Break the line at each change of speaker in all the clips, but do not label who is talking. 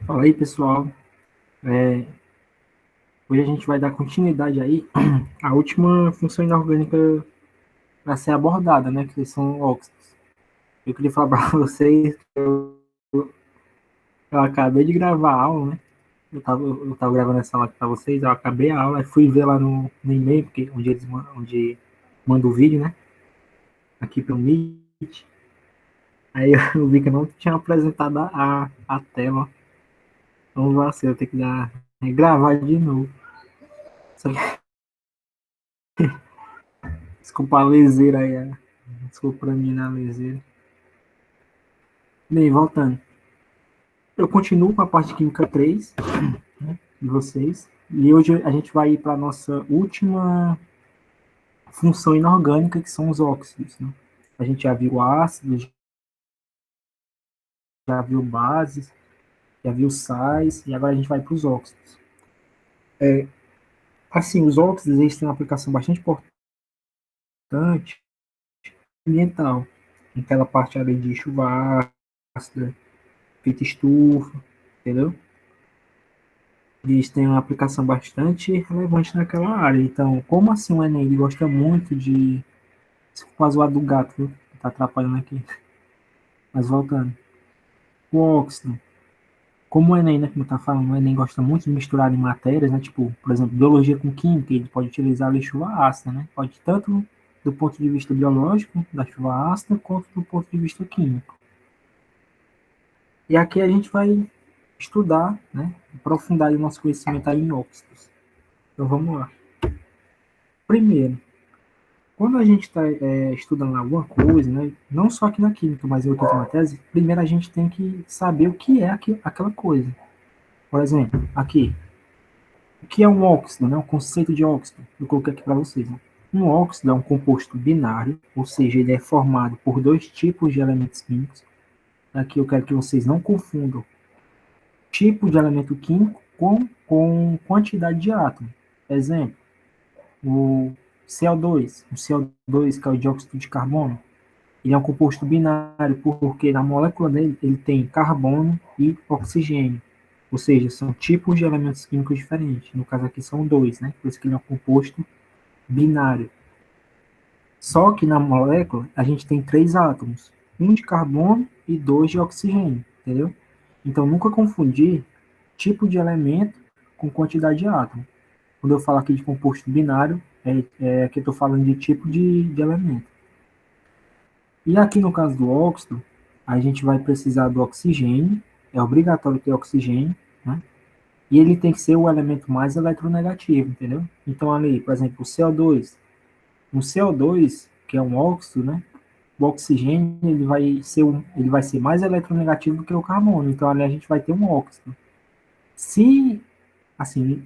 Fala aí, pessoal. É, hoje a gente vai dar continuidade aí à última função inorgânica a ser abordada, né? Que são óxidos. Eu queria falar para vocês que eu acabei de gravar a aula, né? Eu tava gravando essa aula aqui para vocês, eu acabei a aula e fui ver lá no e-mail, porque onde manda o vídeo, né? Aqui pelo Meet. Aí eu vi que eu não tinha apresentado a tela. Então, assim, eu tenho que gravar de novo. Só que, desculpa a leseira aí, desculpa pra mim na leseira. Bem, voltando. Eu continuo com a parte de Química 3 de vocês. E hoje a gente vai ir para a nossa última função inorgânica, que são os óxidos. Né? A gente já viu ácidos, já viu bases, já viu sais, e agora a gente vai para os óxidos. Assim, os óxidos eles têm uma aplicação bastante importante ambiental. Aquela parte ali de chuva ácida, feita estufa, entendeu? Eles têm uma aplicação bastante relevante naquela área. Então, como assim o Enem ele gosta muito de. Quase o lado do gato, viu? Tá atrapalhando aqui. Mas voltando. O óxido. Como o Enem, né, como tá falando, o Enem gosta muito de misturar em matérias, né? Tipo, por exemplo, biologia com química, ele pode utilizar a chuva ácida, né? Pode tanto do ponto de vista biológico, da chuva ácida, quanto do ponto de vista químico. E aqui a gente vai estudar, né? Aprofundar o nosso conhecimento aí em óxidos. Então vamos lá. Primeiro, quando a gente está estudando alguma coisa, né, não só aqui na química, mas em outras matérias, primeiro a gente tem que saber o que é aquela coisa. Por exemplo, aqui, o que é um óxido, né, o conceito de óxido? Eu coloquei aqui para vocês. Né? Um óxido é um composto binário, ou seja, ele é formado por dois tipos de elementos químicos. Aqui eu quero que vocês não confundam tipo de elemento químico com quantidade de átomo. Exemplo, o CO2, o CO2 que é o dióxido de carbono, ele é um composto binário porque na molécula dele ele tem carbono e oxigênio. Ou seja, são tipos de elementos químicos diferentes. No caso aqui são dois, né? Por isso que ele é um composto binário. Só que na molécula a gente tem três átomos, um de carbono e dois de oxigênio, entendeu? Então nunca confundir tipo de elemento com quantidade de átomo. Quando eu falo aqui de composto binário, é que eu estou falando de tipo de elemento. E aqui no caso do óxido, a gente vai precisar do oxigênio, é obrigatório ter oxigênio, né? E ele tem que ser o elemento mais eletronegativo, entendeu? Então ali, por exemplo, o CO2. No CO2, que é um óxido, né? O oxigênio ele vai ser mais eletronegativo do que o carbono. Então ali a gente vai ter um óxido. Se assim,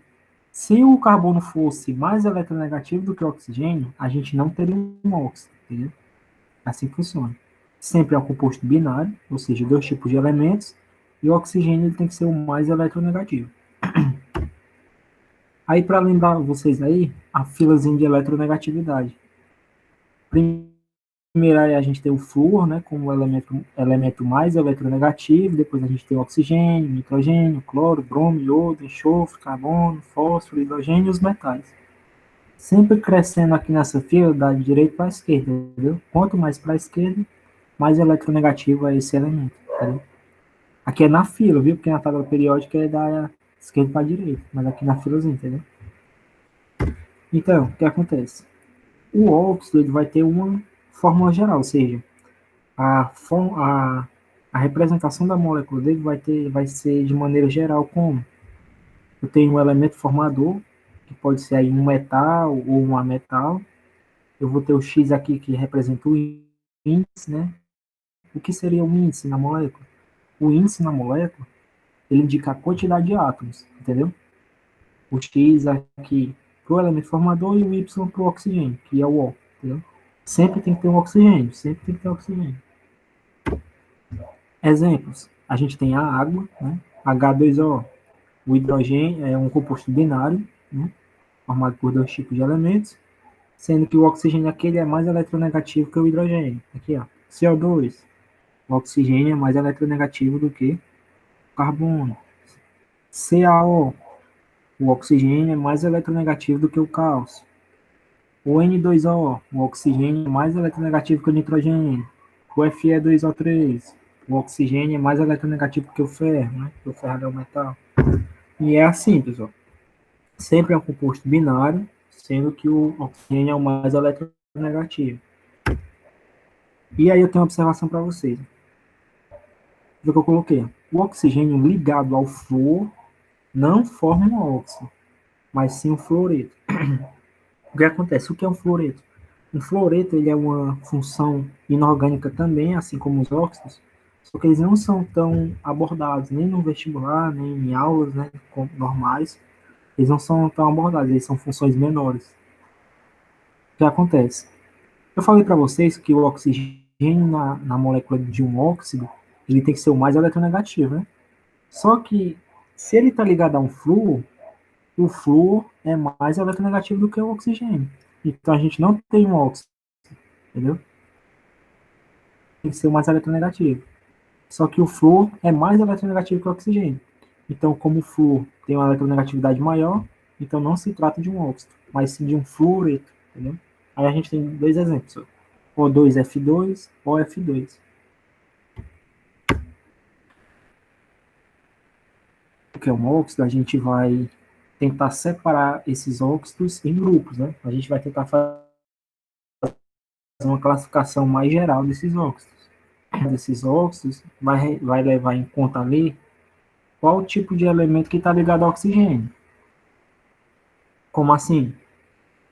se o carbono fosse mais eletronegativo do que o oxigênio, a gente não teria um óxido, entendeu? Assim funciona. Sempre é um composto binário, ou seja, dois tipos de elementos, e o oxigênio ele tem que ser o mais eletronegativo. Aí, para lembrar vocês aí, a filazinha de eletronegatividade. Primeiro aí a gente tem o flúor, né, como elemento mais eletronegativo, depois a gente tem o oxigênio, nitrogênio, cloro, bromo, iodo, enxofre, carbono, fósforo, hidrogênio e os metais. Sempre crescendo aqui nessa fila, da direita para a esquerda, entendeu? Quanto mais para a esquerda, mais eletronegativo é esse elemento, entendeu? Aqui é na fila, viu? Porque na tabela periódica é da esquerda para a direita, mas aqui na filazinha, entendeu? Então, o que acontece? O óxido ele vai ter uma fórmula geral, ou seja, a, a, a representação da molécula dele vai ser de maneira geral como eu tenho um elemento formador, que pode ser aí um metal ou um ametal. Eu vou ter o X aqui que representa o índice, né? O que seria o índice na molécula? O índice na molécula, ele indica a quantidade de átomos, entendeu? O X aqui para o elemento formador e o Y para o oxigênio, que é o O, entendeu? Sempre tem que ter um oxigênio, sempre tem que ter oxigênio. Exemplos, a gente tem a água, né? H2O, o hidrogênio é um composto binário, né? Formado por dois tipos de elementos, sendo que o oxigênio aquele é mais eletronegativo que o hidrogênio. Aqui, ó, CO2, o oxigênio é mais eletronegativo do que o carbono. CaO, o oxigênio é mais eletronegativo do que o cálcio. O N2O, o oxigênio é mais eletronegativo que o nitrogênio. O Fe2O3, o oxigênio é mais eletronegativo que o ferro, né? Porque o ferro é um metal. E é assim, pessoal. Sempre é um composto binário, sendo que o oxigênio é o mais eletronegativo. E aí eu tenho uma observação para vocês. O que eu coloquei? O oxigênio ligado ao flúor não forma um óxido, mas sim um fluoreto. O que acontece? O que é um fluoreto? Um fluoreto ele é uma função inorgânica também, assim como os óxidos, só que eles não são tão abordados nem no vestibular, nem em aulas, né, normais. Eles não são tão abordados, eles são funções menores. O que acontece? Eu falei para vocês que o oxigênio na molécula de um óxido, ele tem que ser o mais eletronegativo, né? Só que se ele está ligado a um flúor, o flúor é mais eletronegativo do que o oxigênio. Então a gente não tem um óxido, entendeu? Tem que ser o mais eletronegativo. Só que o flúor é mais eletronegativo que o oxigênio. Então, como o flúor tem uma eletronegatividade maior, então não se trata de um óxido, mas sim de um fluoreto, entendeu? Aí a gente tem dois exemplos, O2F2, OF2. O que é um óxido, a gente vai tentar separar esses óxidos em grupos, né? A gente vai tentar fazer uma classificação mais geral desses óxidos. Desses óxidos vai levar em conta ali qual o tipo de elemento que está ligado ao oxigênio. Como assim?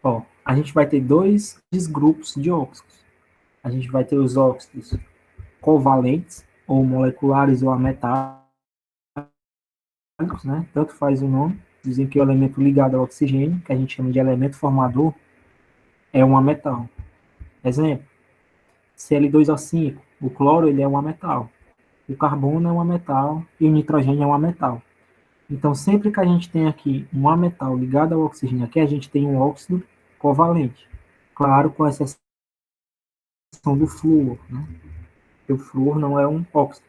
Ó, a gente vai ter dois grupos de óxidos. A gente vai ter os óxidos covalentes, ou moleculares ou ametálicos, né? Tanto faz o nome. Dizem que o elemento ligado ao oxigênio, que a gente chama de elemento formador, é um ametal. Exemplo, Cl2O5, o cloro ele é um ametal. O carbono é um ametal e o nitrogênio é um ametal. Então, sempre que a gente tem aqui um ametal ligado ao oxigênio, aqui a gente tem um óxido covalente. Claro, com exceção do flúor, né? O flúor não é um óxido.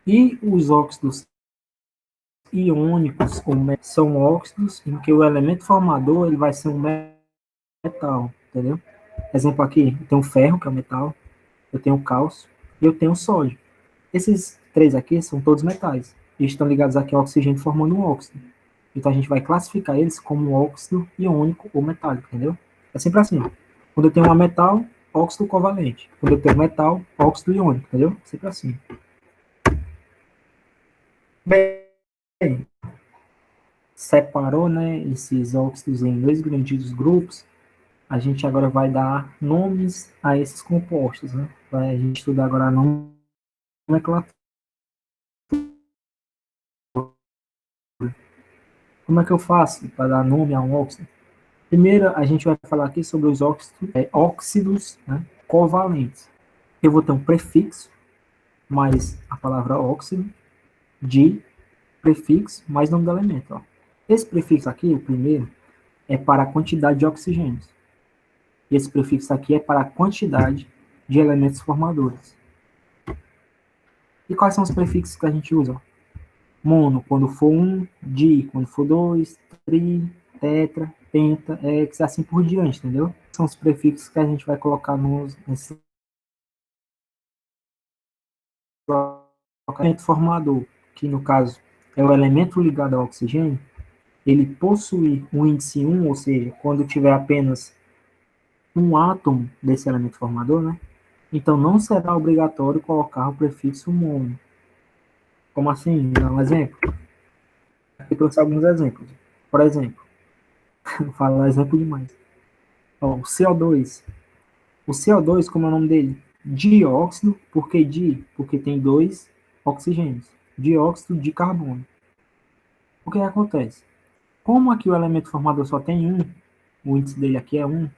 E os óxidos iônicos são óxidos em que o elemento formador ele vai ser um metal, entendeu? Exemplo aqui, eu tenho ferro, que é um metal, eu tenho cálcio e eu tenho sódio. Esses três aqui são todos metais. Eles estão ligados aqui ao oxigênio formando um óxido. Então a gente vai classificar eles como óxido iônico ou metálico, entendeu? É sempre assim. Quando eu tenho um metal, óxido covalente. Quando eu tenho metal, óxido iônico, entendeu? Sempre assim. Bem, separou, né, esses óxidos em dois grandes grupos. A gente agora vai dar nomes a esses compostos, né? Vai a gente estudar agora a nomenclatura. Como é que eu faço para dar nome a um óxido? Primeiro, a gente vai falar aqui sobre os óxidos, né, covalentes. Eu vou ter um prefixo mais a palavra óxido, de prefixo mais nome do elemento. Ó. Esse prefixo aqui, o primeiro, é para a quantidade de oxigênios. E esse prefixo aqui é para a quantidade de elementos formadores. E quais são os prefixos que a gente usa? Mono, quando for um, di, quando for dois, tri, tetra, penta, hex, assim por diante, entendeu? São os prefixos que a gente vai colocar nesse elemento formador, que no caso é o elemento ligado ao oxigênio. Ele possui um índice 1, ou seja, quando tiver apenas um átomo desse elemento formador, né? Então não será obrigatório colocar o prefixo mono. Como assim? Dá um exemplo? Aqui trouxe alguns exemplos. Por exemplo, vou falar exemplo demais. Ó, o CO2. O CO2, como é o nome dele? Dióxido, por que di? Porque tem dois oxigênios. Dióxido de carbono. O que acontece? Como aqui o elemento formador só tem um, o índice dele aqui é 1,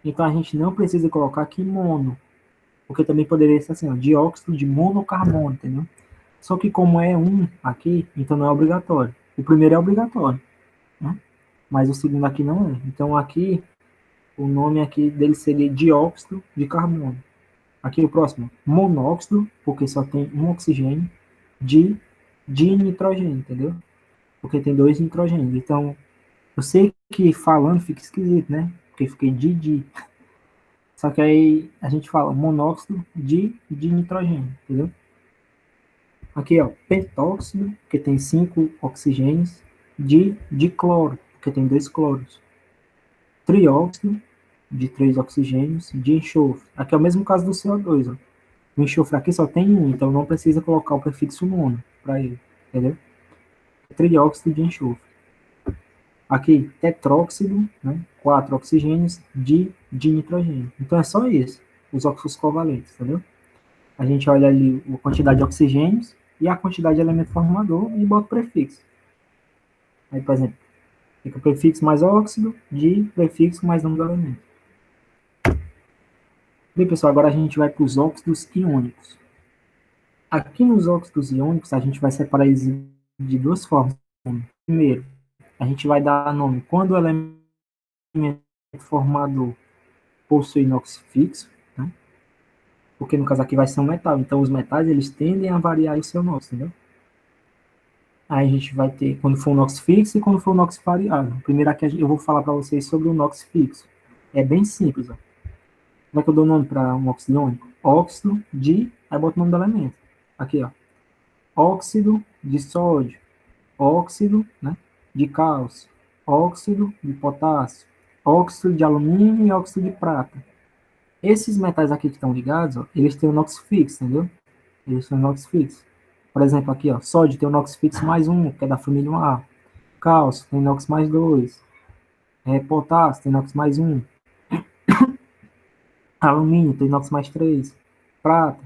então a gente não precisa colocar aqui mono, porque também poderia ser assim, ó, dióxido de monocarbono, entendeu? Só que como é 1 aqui, então não é obrigatório. O primeiro é obrigatório, né? Mas o segundo aqui não é. Então aqui, o nome aqui dele seria dióxido de carbono. Aqui o próximo, monóxido, porque só tem um oxigênio, de de nitrogênio, entendeu? Porque tem dois nitrogênios. Então, eu sei que falando fica esquisito, né? Porque fiquei di. Só que aí a gente fala monóxido de nitrogênio, entendeu? Aqui, ó, pentóxido, que tem 5 oxigênios, de cloro, que tem 2 cloros. Trióxido, de 3 oxigênios, de enxofre. Aqui é o mesmo caso do CO2, ó. O enxofre aqui só tem um, então não precisa colocar o prefixo mono para ele, entendeu? Trióxido de enxofre. Aqui, tetróxido, né? 4 oxigênios de nitrogênio. Então é só isso, os óxidos covalentes, entendeu? A gente olha ali a quantidade de oxigênios e a quantidade de elemento formador e bota o prefixo. Aí, por exemplo, fica prefixo mais óxido, de prefixo mais nome do elemento. Bem, pessoal, agora a gente vai para os óxidos iônicos. Aqui nos óxidos iônicos, a gente vai separar eles de duas formas. Primeiro, a gente vai dar nome quando o elemento formador possui NOx fixo, né? Porque no caso aqui vai ser um metal. Então, os metais, eles tendem a variar o seu NOx, entendeu? Aí a gente vai ter quando for o NOx fixo e quando for o NOx variável. Primeiro aqui eu vou falar para vocês sobre o NOx fixo. É bem simples, ó. Como é que eu dou nome para um óxido iônico? Óxido de, aí boto o nome do elemento. Aqui, ó. Óxido de sódio, óxido, né, de cálcio, óxido de potássio, óxido de alumínio e óxido de prata. Esses metais aqui que estão ligados, ó, eles têm o NOx fixo, entendeu? Eles têm o NOx fixo. Por exemplo, aqui, ó, sódio tem o NOx fixo mais um, que é da família 1A. Cálcio tem NOx mais 2. Potássio tem NOx mais um. Alumínio tem NOx mais 3. Prata,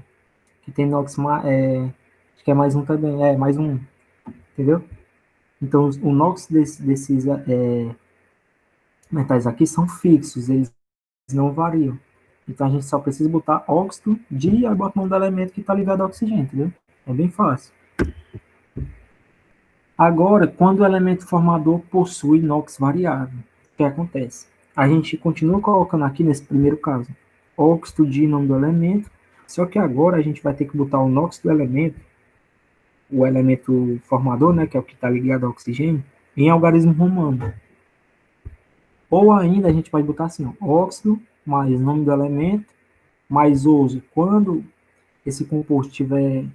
que tem NOx mais, acho que é mais um também, mais um, entendeu? Então, o NOx desses metais aqui são fixos, eles não variam. Então, a gente só precisa botar óxido de, aí bota o nome do elemento que está ligado ao oxigênio, entendeu? É bem fácil. Agora, quando o elemento formador possui NOx variável, o que acontece? A gente continua colocando aqui nesse primeiro caso, óxido de nome do elemento, só que agora a gente vai ter que botar o NOx do elemento, o elemento formador, né, que é o que está ligado ao oxigênio, em algarismo romano. Ou ainda a gente pode botar assim, ó, óxido mais nome do elemento, mais uso. Quando esse composto estiver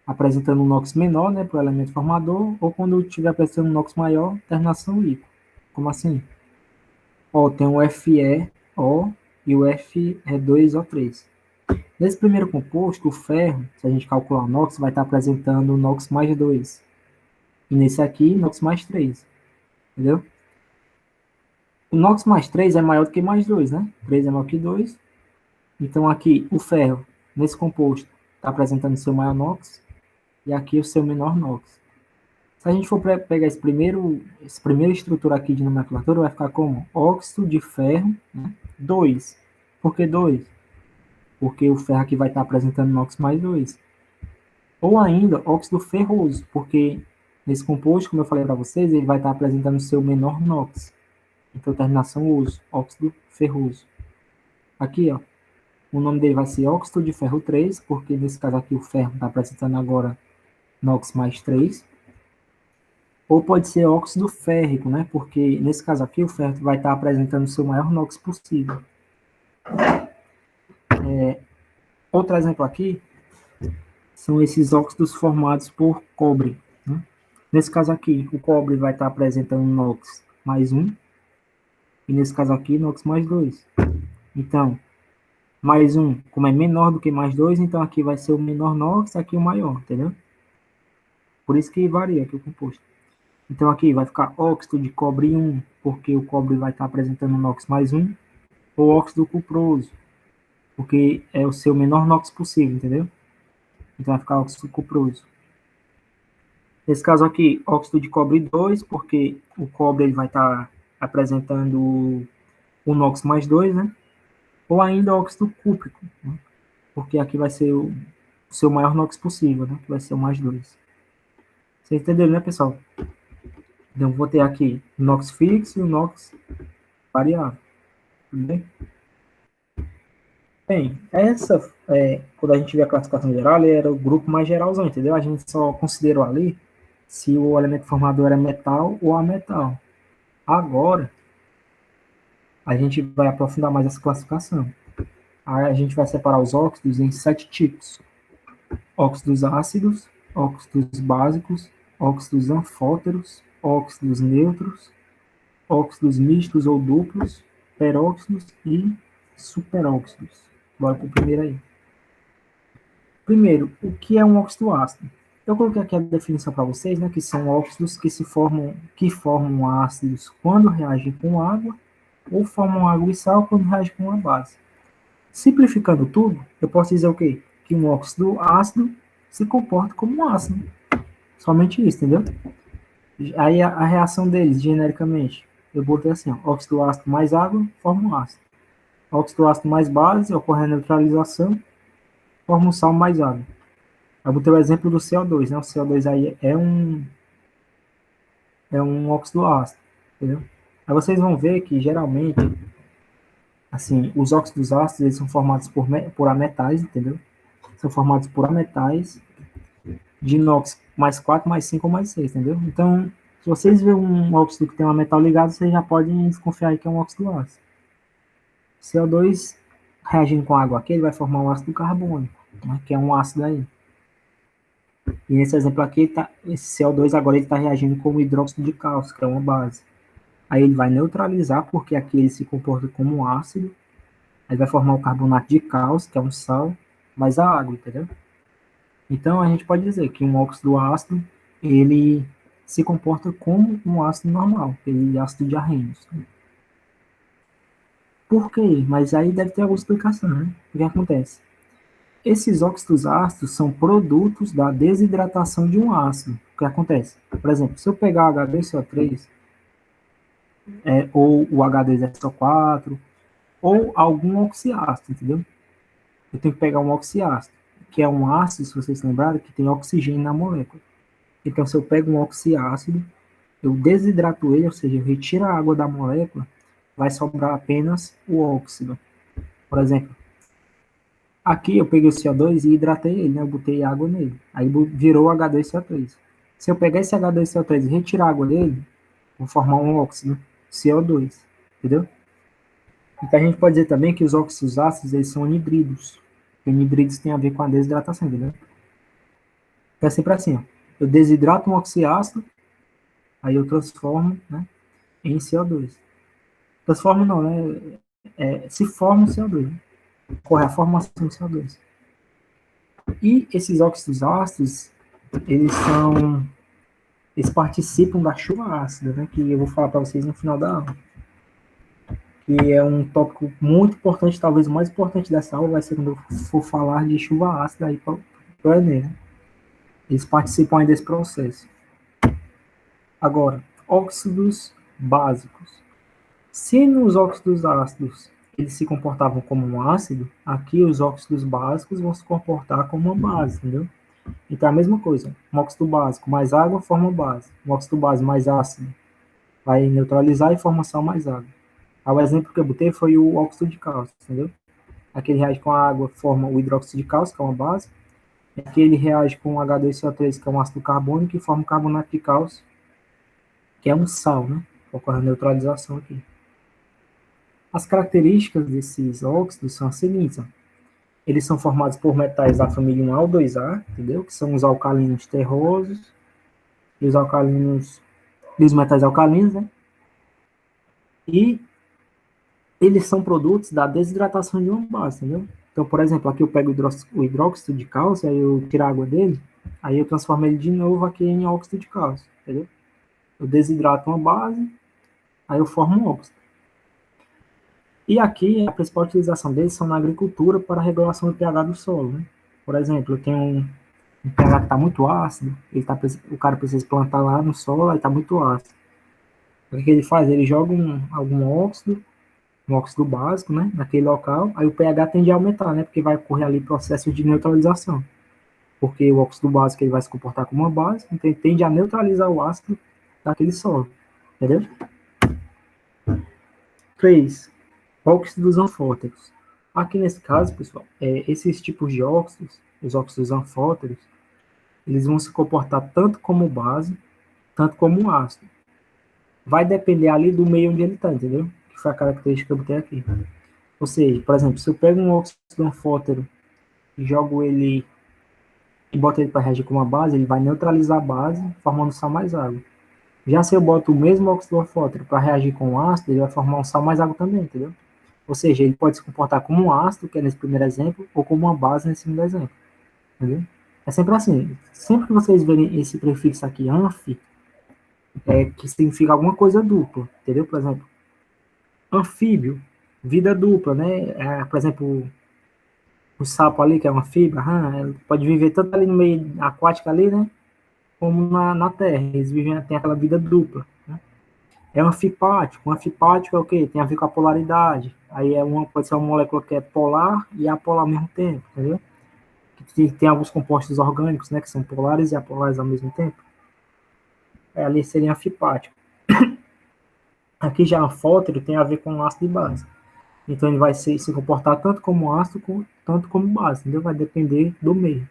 apresentando um NOx menor, né, para o elemento formador, ou quando estiver apresentando um NOx maior, terminação líquido. Como assim? Ó, tem o FeO e o Fe2O3. Nesse primeiro composto, o ferro, se a gente calcular o NOx, vai estar apresentando o NOx mais 2. E nesse aqui, NOx mais 3. Entendeu? O NOx mais 3 é maior do que mais 2, né? 3 é maior que 2. Então, aqui, o ferro, nesse composto, está apresentando seu maior NOx, e aqui o seu menor NOx. Se a gente for pegar essa primeira estrutura aqui de nomenclatura, vai ficar como óxido de ferro, né? 2. Por que 2? Porque o ferro aqui vai estar apresentando NOx mais 2. Ou ainda, óxido ferroso, porque nesse composto, como eu falei para vocês, ele vai estar apresentando seu menor NOx. Então, terminação uso, óxido ferroso. Aqui, ó, o nome dele vai ser óxido de ferro 3, porque nesse caso aqui o ferro está apresentando agora NOx mais 3. Ou pode ser óxido férrico, né? Porque nesse caso aqui o ferro vai estar apresentando o seu maior NOx possível. Outro exemplo aqui são esses óxidos formados por cobre, né? Nesse caso aqui, o cobre vai estar apresentando NOx mais 1, e nesse caso aqui, NOx mais 2. Então, mais 1, como é menor do que mais 2, então aqui vai ser o menor NOx, aqui o maior, entendeu? Por isso que varia aqui o composto. Então aqui vai ficar óxido de cobre 1, porque o cobre vai estar apresentando NOx mais 1, ou óxido cuproso, porque é o seu menor NOx possível, entendeu? Então vai ficar óxido cuproso. Nesse caso aqui, óxido de cobre 2, porque o cobre ele vai estar apresentando o NOx mais 2, né? Ou ainda óxido cúprico, né? Porque aqui vai ser o seu maior NOx possível, né? Que vai ser o mais 2. Vocês entenderam, né, pessoal? Então, vou ter aqui o NOx fixo e o NOx variável. Tudo bem? Bem, quando a gente vê a classificação geral, ele era o grupo mais geralzão, entendeu? A gente só considerou ali se o elemento formador é metal ou ametal. Agora, a gente vai aprofundar mais essa classificação. Aí a gente vai separar os óxidos em 7 tipos: óxidos ácidos, óxidos básicos, óxidos anfóteros, óxidos neutros, óxidos mistos ou duplos, peróxidos e superóxidos. Bora para o primeiro aí. Primeiro, o que é um óxido ácido? Eu coloquei aqui a definição para vocês, né, que são óxidos que formam ácidos quando reagem com água ou formam água e sal quando reagem com a base. Simplificando tudo, eu posso dizer o quê? Que um óxido ácido se comporta como um ácido. Somente isso, entendeu? Aí a reação deles, genericamente, eu botei assim, ó, óxido ácido mais água forma um ácido. Óxido ácido mais base, ocorre a neutralização, forma um sal mais água. Eu botei o exemplo do CO2, né? O CO2 aí é um óxido ácido, entendeu? Aí vocês vão ver que, geralmente, assim, os óxidos ácidos, eles são formados por ametais, entendeu? São formados por ametais de inox mais 4, mais 5 ou mais 6, entendeu? Então, se vocês verem um óxido que tem um metal ligado, vocês já podem desconfiar aí que é um óxido ácido. CO2 reagindo com água aqui, ele vai formar um ácido carbônico, né, que é um ácido aí. E nesse exemplo aqui, esse CO2 agora está reagindo com o hidróxido de cálcio, que é uma base. Aí ele vai neutralizar, porque aqui ele se comporta como um ácido. Aí vai formar o carbonato de cálcio, que é um sal, mais a água, entendeu? Então a gente pode dizer que um óxido ácido, ele se comporta como um ácido normal, aquele ácido de Arrhenius. Por quê? Mas aí deve ter alguma explicação, né? O que acontece? Esses óxidos ácidos são produtos da desidratação de um ácido. O que acontece? Por exemplo, se eu pegar H2CO3, ou o H2SO4, ou algum oxiácido, entendeu? Eu tenho que pegar um oxiácido, que é um ácido, se vocês se lembrarem, que tem oxigênio na molécula. Então, se eu pego um oxiácido, eu desidrato ele, ou seja, eu retiro a água da molécula, vai sobrar apenas o óxido. Por exemplo, aqui eu peguei o CO2 e hidratei ele, né? Eu botei água nele. Aí virou H2CO3. Se eu pegar esse H2CO3 e retirar a água dele, vou formar um óxido, CO2. Entendeu? Então a gente pode dizer também que os óxidos ácidos, eles são anidridos. E anidridos tem a ver com a desidratação, entendeu? Então é sempre assim, ó. Eu desidrato um oxiácido, aí eu transformo, né, em CO2. Transformo não, né? Se forma o CO2. Né? Ocorre a formação do CO2. E esses óxidos ácidos, eles são, eles participam da chuva ácida, né? Que eu vou falar para vocês no final da aula. Que é um tópico muito importante, talvez o mais importante dessa aula vai ser quando eu for falar de chuva ácida aí para o Enem, né? Eles participam aí desse processo. Agora, óxidos básicos. Se nos óxidos ácidos eles se comportavam como um ácido, aqui os óxidos básicos vão se comportar como uma base, entendeu? Então é a mesma coisa. Um óxido básico mais água forma base. Um óxido base mais ácido vai neutralizar e forma sal mais água. O exemplo que eu botei foi o óxido de cálcio, entendeu? Aqui ele reage com a água, forma o hidróxido de cálcio, que é uma base. Aqui ele reage com o H2CO3, que é um ácido carbônico, e forma o carbonato de cálcio, que é um sal, né? Ocorre a neutralização aqui. As características desses óxidos são as seguintes. Ó. Eles são formados por metais da família 1A ou 2A, entendeu? Que são os alcalinos terrosos e os alcalinos, e os metais alcalinos, né? E eles são produtos da desidratação de uma base, entendeu? Então, por exemplo, aqui eu pego o hidróxido de cálcio, aí eu tiro a água dele, aí eu transformo ele de novo aqui em óxido de cálcio, entendeu? Eu desidrato uma base, aí eu formo um óxido. E aqui, a principal utilização deles são na agricultura para a regulação do pH do solo, né? Por exemplo, eu tenho um pH que está muito ácido, o cara precisa plantar lá no solo, aí está muito ácido. O que ele faz? Ele joga algum óxido, um óxido básico, né, naquele local, aí o pH tende a aumentar, né, porque vai ocorrer ali processo de neutralização. Porque o óxido básico ele vai se comportar como uma base, então ele tende a neutralizar o ácido daquele solo. Entendeu? 3. Óxidos anfóteros. Aqui nesse caso, pessoal, esses tipos de óxidos, os óxidos anfóteros, eles vão se comportar tanto como base, tanto como um ácido. Vai depender ali do meio onde ele está, entendeu? Que foi a característica que eu botei aqui. Ou seja, por exemplo, se eu pego um óxido anfótero e jogo ele e boto ele para reagir com uma base, ele vai neutralizar a base, formando sal mais água. Já se eu boto o mesmo óxido anfótero para reagir com o ácido, ele vai formar um sal mais água também, entendeu? Ou seja, ele pode se comportar como um ácido, que é nesse primeiro exemplo, ou como uma base nesse segundo exemplo, entendeu? É sempre assim. Sempre que vocês verem esse prefixo aqui, anfi, é que significa alguma coisa dupla, entendeu? Por exemplo, anfíbio, vida dupla, né? Por exemplo, o sapo ali, que é uma fibra, pode viver tanto ali no meio aquático ali, né? Como na terra. Eles vivem, tem aquela vida dupla, né? É anfipático. Um anfipático é o quê? Tem a ver com a polaridade. Aí pode ser uma molécula que é polar e apolar ao mesmo tempo, entendeu? Tem alguns compostos orgânicos, né? Que são polares e apolares ao mesmo tempo. Ali seria anfipático. Aqui já anfótero tem a ver com ácido e base. Então ele vai se comportar tanto como ácido, tanto como base, entendeu? Vai depender do meio.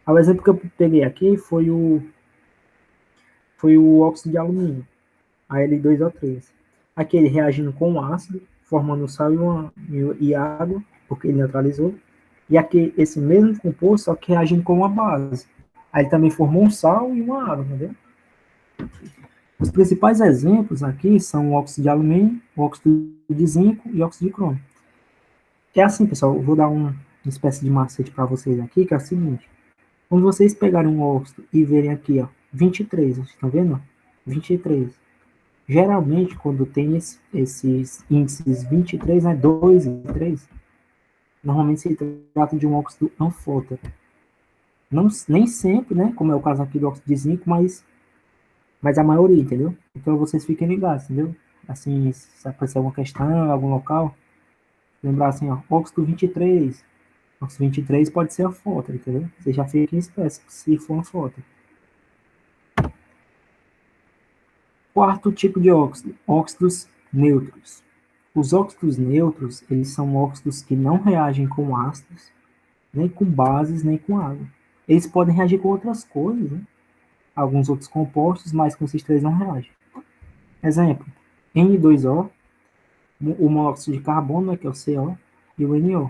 O exemplo que eu peguei aqui foi o óxido de alumínio, Al2O3. Aqui ele reagindo com o ácido, formando sal e água, porque ele neutralizou. E aqui esse mesmo composto, só que reagindo com uma base. Aí ele também formou um sal e uma água, entendeu? Os principais exemplos aqui são o óxido de alumínio, o óxido de zinco e o óxido de crômio. É assim, pessoal, eu vou dar uma espécie de macete para vocês aqui, que é o seguinte. Quando vocês pegarem um óxido e verem aqui, ó, 23, vocês estão vendo? 23. Geralmente, quando tem esses índices 23, né, 2 e 3, normalmente se trata de um óxido anfótero. Não, nem sempre, né, como é o caso aqui do óxido de zinco, mas a maioria, entendeu? Então vocês fiquem ligados, entendeu? Assim, se aparecer alguma questão, algum local, lembrar assim, ó, óxido 23. Óxido 23 pode ser anfótero, entendeu? Você já fica em espécie, se for anfótero. Quarto tipo de óxido, óxidos neutros. Os óxidos neutros, eles são óxidos que não reagem com ácidos, nem com bases, nem com água. Eles podem reagir com outras coisas, né? Alguns outros compostos, mas com esses três não reagem. Exemplo, N2O, o monóxido de carbono, né, que é o CO, e o NO.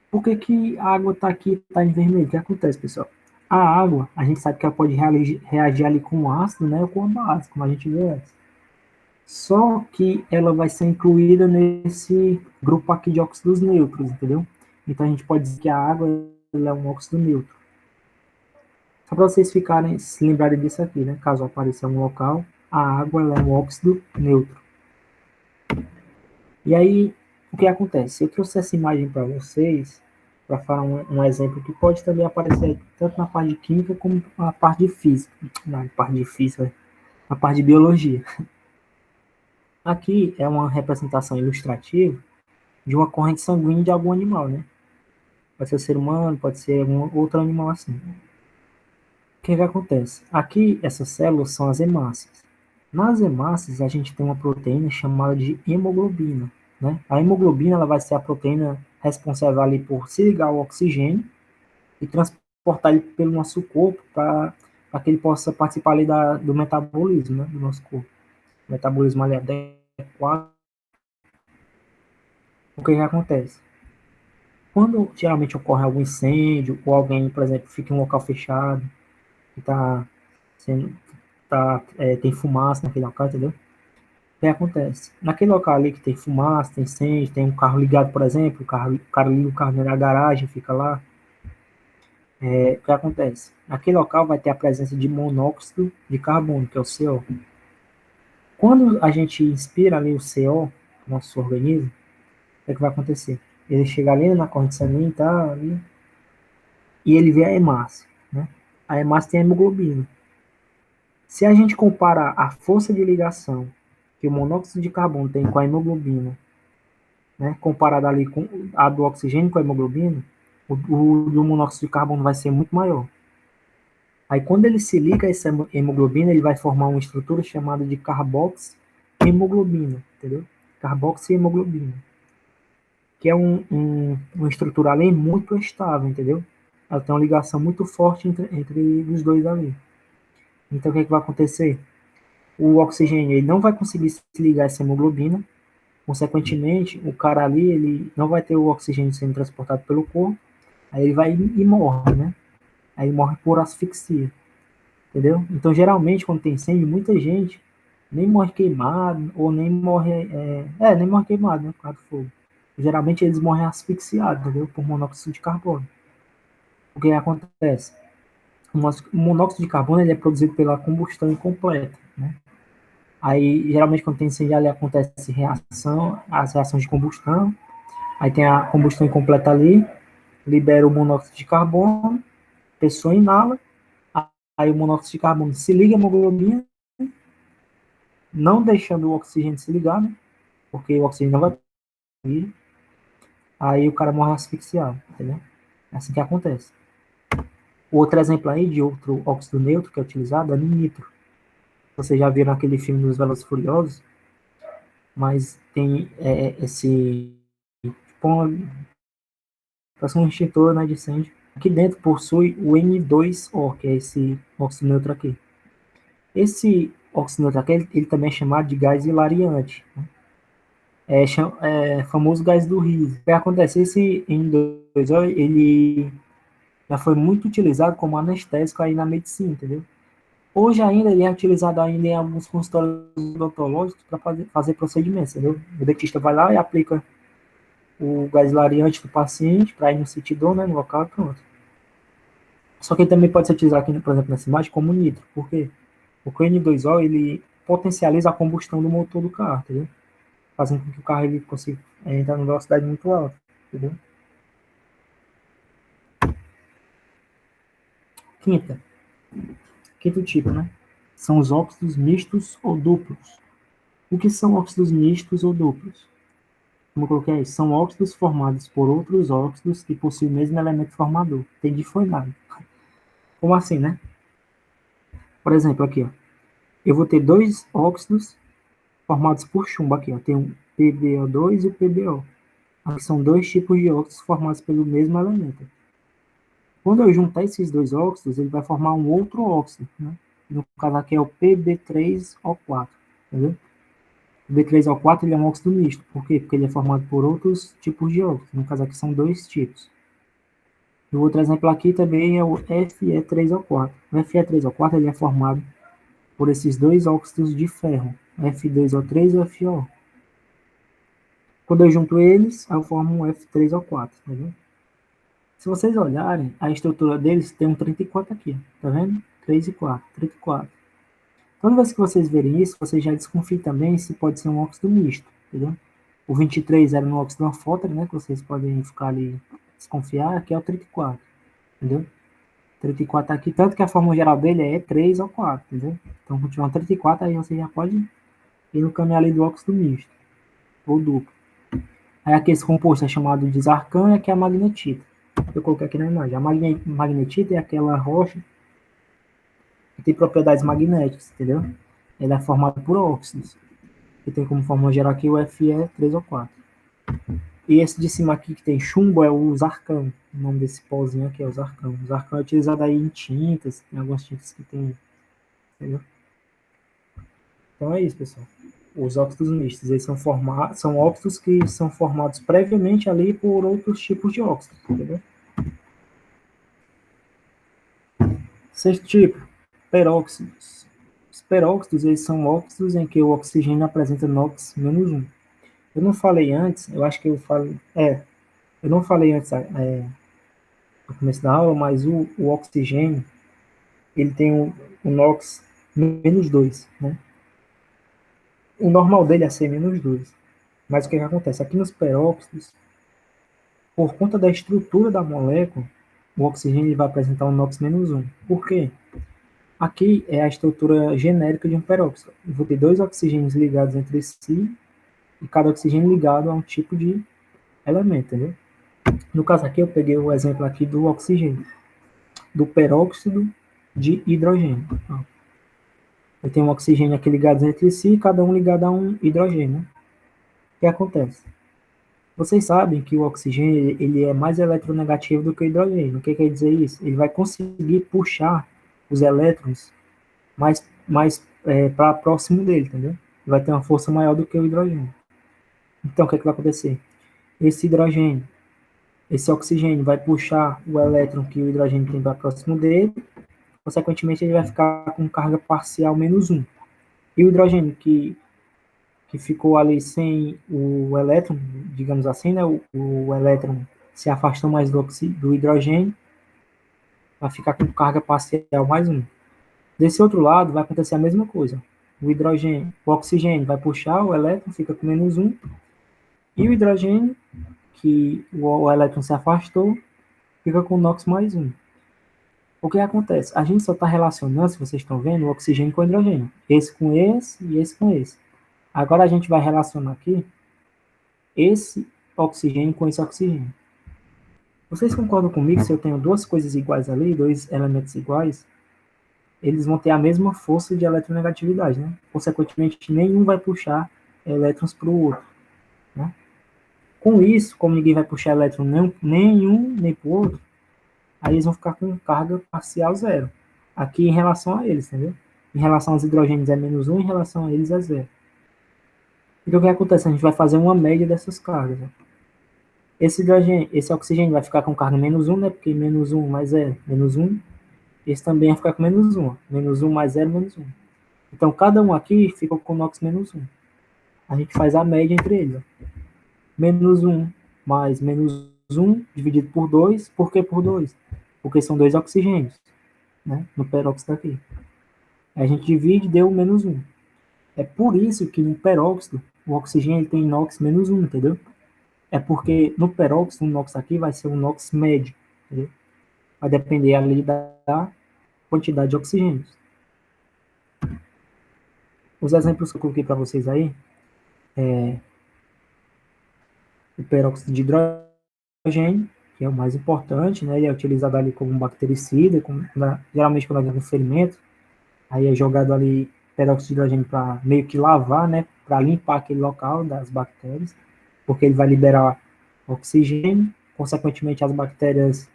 Por que a água está aqui, está em vermelho? O que acontece, pessoal? A água, a gente sabe que ela pode reagir ali com o ácido, né, ou com a base, como a gente viu antes. Só que ela vai ser incluída nesse grupo aqui de óxidos neutros, entendeu? Então a gente pode dizer que a água é um óxido neutro. Só para vocês ficarem, se lembrarem disso aqui, né? Caso apareça um local, a água é um óxido neutro. E aí, o que acontece? Eu trouxe essa imagem para vocês, para falar um exemplo que pode também aparecer tanto na parte de química como na parte de física. Na parte de física, na parte de biologia. Aqui é uma representação ilustrativa de uma corrente sanguínea de algum animal, né? Pode ser o ser humano, pode ser algum outro animal assim. O que acontece? Aqui, essas células são as hemácias. Nas hemácias, a gente tem uma proteína chamada de hemoglobina, né? A hemoglobina ela vai ser a proteína responsável ali por se ligar ao oxigênio e transportar ele pelo nosso corpo para que ele possa participar ali do metabolismo, né, do nosso corpo. O metabolismo ali adequado. O que acontece? Quando geralmente ocorre algum incêndio, ou alguém, por exemplo, fica em um local fechado, que tem fumaça naquele local, entendeu? O que acontece? Naquele local ali que tem fumaça, tem incêndio, tem um carro ligado, por exemplo, o cara liga o carro na garagem, fica lá. O que acontece? Naquele local vai ter a presença de monóxido de carbono, que é o CO. Quando a gente inspira ali o CO no nosso organismo, o que vai acontecer? Ele chega ali na corrente sanguínea, tá, ali, e ele vê a hemácia, né? A hemácia tem a hemoglobina. Se a gente comparar a força de ligação que o monóxido de carbono tem com a hemoglobina, né, comparada ali com a do oxigênio com a hemoglobina, o do monóxido de carbono vai ser muito maior. Aí quando ele se liga a essa hemoglobina, ele vai formar uma estrutura chamada de carboxihemoglobina, entendeu? Carboxihemoglobina, que é uma estrutura ali muito estável, entendeu? Ela tem uma ligação muito forte entre os dois ali. Então, o que é que vai acontecer? O oxigênio ele não vai conseguir se ligar a essa hemoglobina, consequentemente, o cara ali ele não vai ter o oxigênio sendo transportado pelo corpo, aí ele vai e morre, né? Aí ele morre por asfixia, entendeu? Então, geralmente, quando tem incêndio, muita gente nem morre queimado, ou nem morre, nem morre queimado, né, por causa do fogo. Geralmente, eles morrem asfixiados, entendeu? Por monóxido de carbono. O que acontece? O monóxido de carbono ele é produzido pela combustão incompleta, né? Aí, geralmente, quando tem incêndio, ali acontece reação, as reações de combustão, aí tem a combustão incompleta ali, libera o monóxido de carbono, a pessoa inala, aí o monóxido de carbono se liga à hemoglobina, não deixando o oxigênio se ligar, né? Porque o oxigênio não vai ir, aí o cara morre asfixiado, entendeu? É assim que acontece. Outro exemplo aí de outro óxido neutro que é utilizado é no nitro. Vocês já viram aquele filme dos Velozes e Furiosos, mas tem esse parece um extintor, né, de incêndio. Aqui dentro possui o N2O, que é esse óxido neutro aqui. Esse óxido neutro aqui, ele também é chamado de gás hilariante, né? É famoso gás do riso. O que acontece? Esse N2O, ele já foi muito utilizado como anestésico aí na medicina, entendeu? Hoje ainda ele é utilizado ainda em alguns consultórios odontológicos para fazer procedimentos, entendeu? O dentista vai lá e aplica o gás hilariante do paciente para ir no sentir dor, né, no local e pronto. Só que ele também pode ser utilizado aqui, por exemplo, nessa imagem como nitro. Por quê? Porque o N2O ele potencializa a combustão do motor do carro, entendeu? Fazendo com que o carro ele consiga entrar numa velocidade muito alta, entendeu? Quinta, quinto tipo, né? São os óxidos mistos ou duplos. O que são óxidos mistos ou duplos? Como eu coloquei aí, são óxidos formados por outros óxidos que possuem o mesmo elemento formador. Entendi, foi nada. Como assim, né? Por exemplo, aqui, ó, eu vou ter dois óxidos formados por chumbo. Aqui, ó, tem o PbO2 e o PbO. Aqui são dois tipos de óxidos formados pelo mesmo elemento. Quando eu juntar esses dois óxidos, ele vai formar um outro óxido, né? No caso aqui é o Pb3O4, entendeu? O B3O4 ele é um óxido misto. Por quê? Porque ele é formado por outros tipos de óxidos. No caso aqui são dois tipos. E o outro exemplo aqui também é o Fe3O4. O Fe3O4 ele é formado por esses dois óxidos de ferro, F2O3 e FO. Quando eu junto eles, eu formo um F3O4, tá vendo? Se vocês olharem, a estrutura deles tem um 34 aqui, tá vendo? 3 e 4, 34. Toda vez que vocês verem isso, vocês já desconfiem também se pode ser um óxido misto, entendeu? O 23 era no óxido anfótere, né? Que vocês podem ficar ali desconfiar, aqui é o 34, entendeu? 34 tá aqui, tanto que a fórmula geral dele é 3 ou 4, entendeu? Então, continuando 34, aí você já pode ir no caminho ali do óxido misto, ou duplo. Aí aqui esse composto é chamado de zarcânio, que é a magnetita. Eu coloquei aqui na imagem. A magnetita é aquela rocha que tem propriedades magnéticas, entendeu? Ela é formada por óxidos, que tem como fórmula geral aqui o Fe3 ou 4. E esse de cima aqui que tem chumbo é o zarcão. O nome desse pozinho aqui é o zarcão. O zarcão é utilizado aí em tintas, tem algumas tintas que tem, entendeu? Então é isso, pessoal. Os óxidos mistos, eles são óxidos que são formados previamente ali por outros tipos de óxidos, entendeu? Sexto tipo, peróxidos. Os peróxidos, eles são óxidos em que o oxigênio apresenta NOx-1. Eu não falei antes, eu acho que eu falei, eu não falei antes no começo da aula, mas o oxigênio, ele tem o NOx -2, né? O normal dele é ser -2. Mas o que acontece? Aqui nos peróxidos, por conta da estrutura da molécula, o oxigênio ele vai apresentar um NOx -1. Por quê? Aqui é a estrutura genérica de um peróxido. Eu vou ter dois oxigênios ligados entre si e cada oxigênio ligado a um tipo de elemento, entendeu? No caso aqui, eu peguei o exemplo aqui do oxigênio, do peróxido de hidrogênio. Eu tenho um oxigênio aqui ligados entre si, cada um ligado a um hidrogênio. O que acontece? Vocês sabem que o oxigênio ele é mais eletronegativo do que o hidrogênio. O que quer dizer isso? Ele vai conseguir puxar os elétrons mais para próximo dele, entendeu? Vai ter uma força maior do que o hidrogênio. Então, o que, é que vai acontecer? Esse hidrogênio, esse oxigênio vai puxar o elétron que o hidrogênio tem para próximo dele, consequentemente ele vai ficar com carga parcial -1. E o hidrogênio que ficou ali sem o elétron, digamos assim, né, o elétron se afastou mais do hidrogênio, vai ficar com carga parcial +1. Desse outro lado, vai acontecer a mesma coisa. O oxigênio vai puxar o elétron, fica com -1, e o hidrogênio, que o elétron se afastou, fica com NOx +1. O que acontece? A gente só está relacionando, se vocês estão vendo, o oxigênio com o hidrogênio. Esse com esse e esse com esse. Agora a gente vai relacionar aqui esse oxigênio com esse oxigênio. Vocês concordam comigo que se eu tenho duas coisas iguais ali, dois elementos iguais, eles vão ter a mesma força de eletronegatividade, né? Consequentemente, nenhum vai puxar elétrons para o outro, né? Com isso, como ninguém vai puxar elétron nenhum nem para o outro, aí eles vão ficar com carga parcial zero. Aqui em relação a eles, entendeu? Em relação aos hidrogênios é -1, em relação a eles é zero. Então o que acontece? A gente vai fazer uma média dessas cargas, né? Esse oxigênio vai ficar com carga -1, né? Porque -1 mais 0, -1. Esse também vai ficar com -1. -1 mais 0, -1. Então, cada um aqui fica com NOx -1. A gente faz a média entre eles. Ó. -1 mais -1 dividido por 2. Por que por 2? Porque são dois oxigênios, né? No peróxido aqui. A gente divide e deu -1. É por isso que no peróxido, o oxigênio tem NOx -1, entendeu? É porque no peróxido, o NOx aqui vai ser um NOx médio, entendeu? Vai depender ali da quantidade de oxigênios. Os exemplos que eu coloquei para vocês aí, o peróxido de hidrogênio, que é o mais importante, né? Ele é utilizado ali como um bactericida, geralmente quando alguém tem ferimento, aí é jogado ali peróxido de hidrogênio para meio que lavar, né? Para limpar aquele local das bactérias, porque ele vai liberar oxigênio, consequentemente as bactérias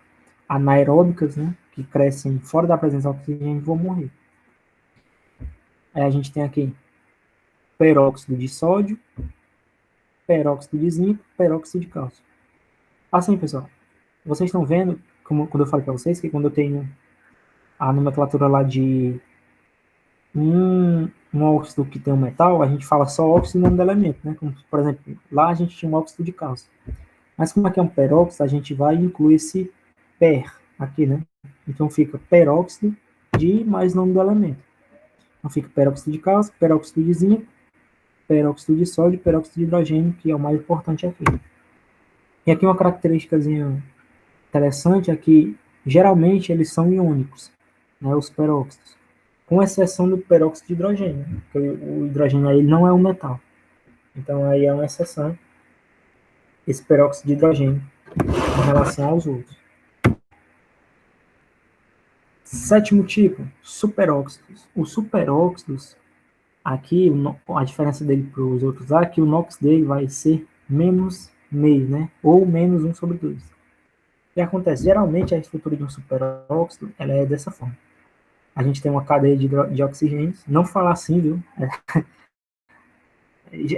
anaeróbicas, né? Que crescem fora da presença de oxigênio vão morrer. Aí a gente tem aqui peróxido de sódio, peróxido de zinco, peróxido de cálcio. Assim, pessoal, vocês estão vendo, quando eu falei para vocês, que quando eu tenho a nomenclatura lá de um óxido que tem um metal, a gente fala só óxido e nome do elemento, né? Como, por exemplo, lá a gente tinha um óxido de cálcio. Mas como aqui é um peróxido, a gente vai incluir esse per aqui, né? Então fica peróxido de mais nome do elemento. Então fica peróxido de cálcio, peróxido de zinco, peróxido de sódio e peróxido de hidrogênio, que é o mais importante aqui. E aqui uma característicazinha interessante é que geralmente eles são iônicos, né, os peróxidos, com exceção do peróxido de hidrogênio, né, porque o hidrogênio aí não é um metal. Então aí é uma exceção esse peróxido de hidrogênio em relação aos outros. Sétimo tipo, superóxidos. Os superóxidos, aqui a diferença dele para os outros é que o NOx dele vai ser menos meio, né, ou -1/2. O que acontece? Geralmente a estrutura de um superóxido ela é dessa forma. A gente tem uma cadeia de oxigênios, não falar assim, viu?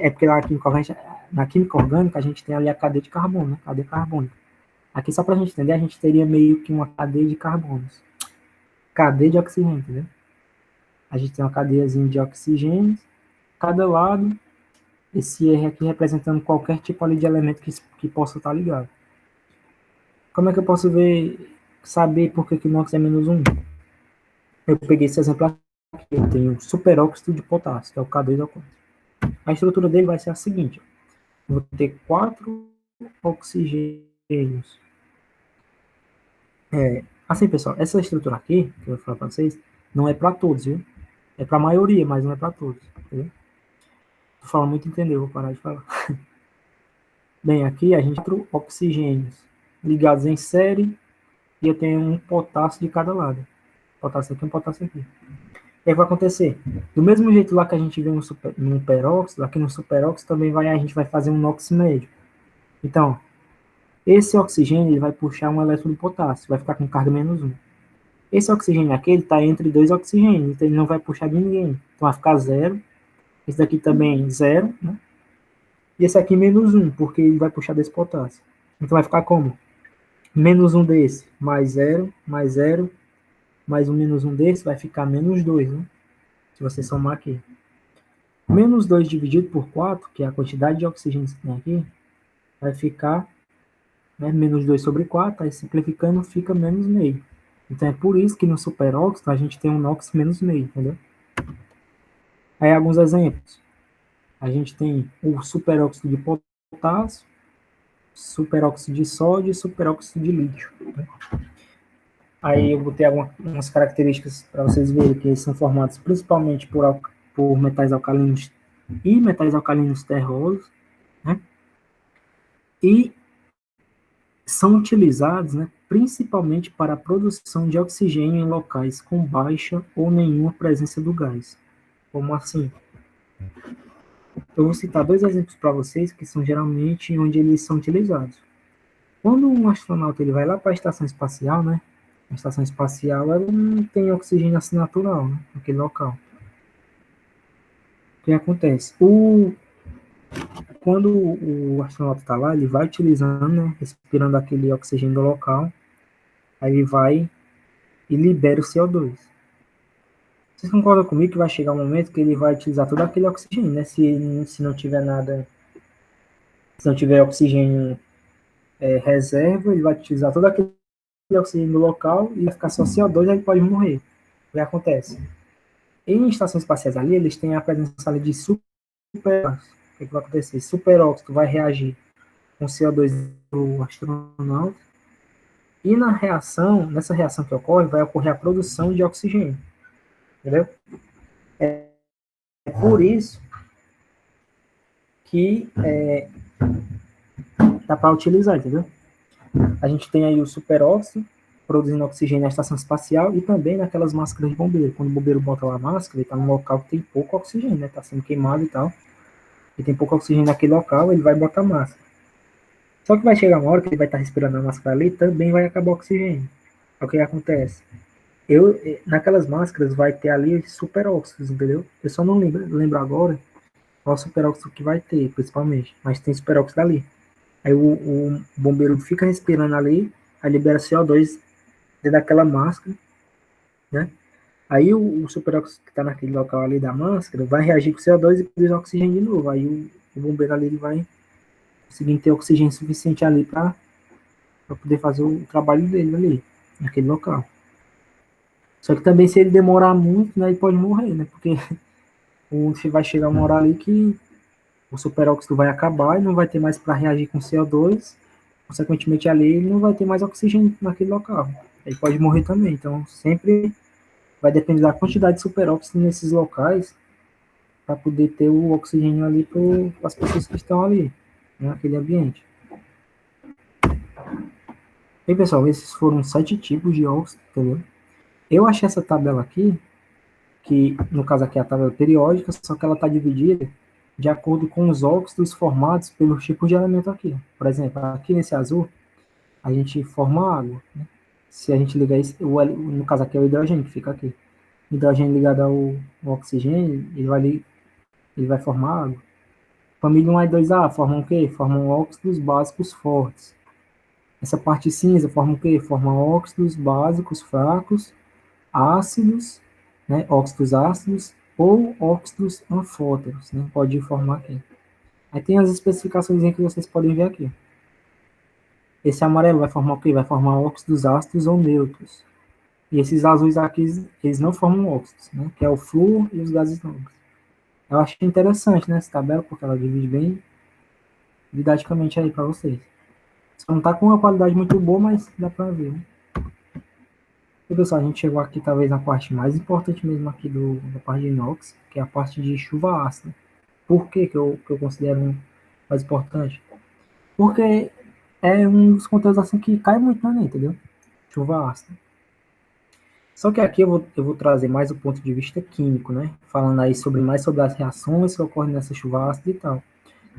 É porque na química orgânica a gente tem ali a cadeia de carbono, né? Cadeia carbônica. Aqui, só para a gente entender, a gente teria meio que uma cadeia de carbonos. Cadeia de oxigênio, entendeu? A gente tem uma cadeiazinha de oxigênios, cada lado, esse R aqui representando qualquer tipo ali de elemento que possa estar ligado. Como é que eu posso saber por que o NOx é -1? Eu peguei esse exemplo aqui, eu tenho superóxido de potássio, que é o K2O4. A estrutura dele vai ser a seguinte, eu vou ter 4 oxigênios. Assim, pessoal, essa estrutura aqui, que eu vou falar para vocês, não é para todos, viu? É para a maioria, mas não é para todos. Entendeu? Tô falando muito, entendeu? Vou parar de falar. Bem, aqui a gente tem 4 oxigênios ligados em série e eu tenho um potássio de cada lado. Potássio aqui, um potássio aqui. O que vai acontecer? Do mesmo jeito lá que a gente vê no peróxido, aqui no superóxido também a gente vai fazer um NOx médio. Então, esse oxigênio ele vai puxar um elétron do potássio, vai ficar com carga -1. Esse oxigênio aqui, ele está entre dois oxigênios, então ele não vai puxar de ninguém. Então vai ficar zero. Esse daqui também zero, né? E esse aqui menos um, porque ele vai puxar desse potássio. Então vai ficar como? Menos um desse, mais zero, mais um menos um desse, vai ficar menos dois, né? Se você somar aqui. Menos 2 dividido por 4, que é a quantidade de oxigênio que tem aqui, vai ficar, né, menos 2 sobre 4, aí simplificando fica menos meio. Então é por isso que no superóxido a gente tem um NOx menos meio, entendeu? Aí alguns exemplos. A gente tem o superóxido de potássio, superóxido de sódio e superóxido de lítio. Né? Aí eu botei algumas características para vocês verem que eles são formados principalmente por metais alcalinos e metais alcalinos terrosos, né? E são utilizados, né, principalmente para a produção de oxigênio em locais com baixa ou nenhuma presença do gás. Como assim? Eu vou citar dois exemplos para vocês que são geralmente onde eles são utilizados. Quando um astronauta ele vai lá para a estação espacial, né? A estação espacial ela não tem oxigênio assim natural, né? Naquele local. O que acontece? Quando o astronauta está lá, ele vai utilizando, né? Respirando aquele oxigênio do local, aí ele vai e libera o CO2. Vocês concordam comigo que vai chegar um momento que ele vai utilizar todo aquele oxigênio, né? Se não tiver nada, se não tiver oxigênio reserva, ele vai utilizar todo aquele oxigênio do local e vai ficar só CO2, aí ele pode morrer. O que acontece? Em estações espaciais ali, eles têm a presença ali de superóxido. O que vai acontecer? Superóxido vai reagir com CO2 do astronauta e nessa reação que ocorre, vai ocorrer a produção de oxigênio. Entendeu? É por isso que dá para utilizar, entendeu? A gente tem aí o superóxido produzindo oxigênio na estação espacial e também naquelas máscaras de bombeiro. Quando o bombeiro bota lá a máscara, ele está num local que tem pouco oxigênio, né? Está sendo queimado e tal. E tem pouco oxigênio naquele local, ele vai botar máscara. Só que vai chegar uma hora que ele vai estar respirando a máscara ali e também vai acabar o oxigênio. É o que acontece? Naquelas máscaras vai ter ali superóxidos, entendeu? Eu só não lembro agora qual superóxido que vai ter, principalmente. Mas tem superóxido ali. Aí o bombeiro fica respirando ali, aí libera CO2 dentro daquela máscara, né? Aí o superóxido que está naquele local ali da máscara vai reagir com CO2 e produzir oxigênio de novo. Aí o bombeiro ali ele vai conseguir ter oxigênio suficiente ali para poder fazer o trabalho dele ali, naquele local. Só que também se ele demorar muito, né, ele pode morrer, né? Porque vai chegar uma hora ali que o superóxido vai acabar e não vai ter mais para reagir com CO2. Consequentemente, ali ele não vai ter mais oxigênio naquele local. Ele pode morrer também. Então, sempre vai depender da quantidade de superóxido nesses locais para poder ter o oxigênio ali para as pessoas que estão ali, né, naquele ambiente. E pessoal, esses foram 7 tipos de óxido, entendeu? Eu achei essa tabela aqui, que no caso aqui é a tabela periódica, só que ela está dividida de acordo com os óxidos formados pelos tipos de elemento aqui. Por exemplo, aqui nesse azul, a gente forma água, né? Se a gente ligar esse, no caso aqui é o hidrogênio que fica aqui. O hidrogênio ligado ao oxigênio, ele vai formar água. Família 1A e 2A formam o quê? Formam óxidos básicos fortes. Essa parte cinza forma o quê? Formam óxidos básicos fracos, ácidos, né? Óxidos ácidos ou óxidos anfóteros, né? Pode formar aqui. Aí tem as especificações que vocês podem ver aqui. Esse amarelo vai formar o quê? Vai formar óxidos ácidos ou neutros. E esses azuis aqui, eles não formam óxidos, né? Que é o flúor e os gases nobres. Eu achei interessante, né, essa tabela, porque ela divide bem didaticamente aí para vocês. Só não tá com uma qualidade muito boa, mas dá para ver, né? E, pessoal, a gente chegou aqui talvez na parte mais importante mesmo aqui da parte de inox, que é a parte de chuva ácida. Por que eu considero mais importante? Porque é um dos conteúdos assim que cai muito na net, entendeu? Chuva ácida. Só que aqui eu vou trazer mais o ponto de vista químico, né? Falando aí mais sobre as reações que ocorrem nessa chuva ácida e tal.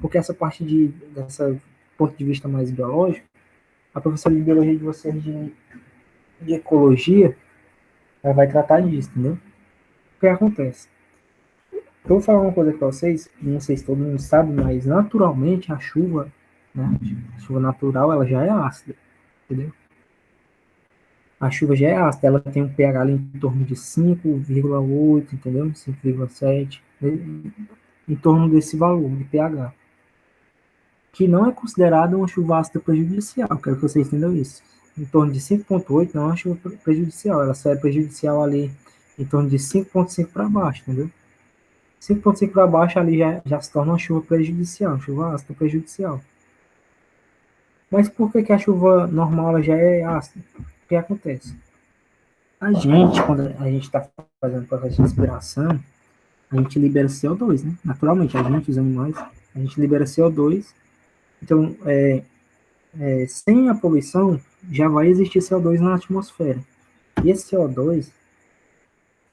Porque essa parte dessa ponto de vista mais biológico, a professora de biologia de vocês de ecologia, ela vai tratar disso, entendeu? O que acontece? Eu vou falar uma coisa para vocês, não sei se todo mundo sabe, mas naturalmente a chuva, né, a chuva natural, ela já é ácida, entendeu? A chuva já é ácida, ela tem um pH ali em torno de 5,8, entendeu? 5,7, em torno desse valor de pH, que não é considerada uma chuva ácida prejudicial, quero que vocês entendam isso. Em torno de 5,8 não é uma chuva prejudicial, ela só é prejudicial ali em torno de 5,5 para baixo, entendeu? 5,5 para baixo ali já se torna uma chuva prejudicial, chuva ácida prejudicial. Mas por que, que a chuva normal ela já é ácida? O que acontece? A gente, quando a gente está fazendo processo de respiração, a gente libera CO2, né? Naturalmente, a gente, os animais, a gente libera CO2. Então, sem a poluição, já vai existir CO2 na atmosfera. E esse CO2,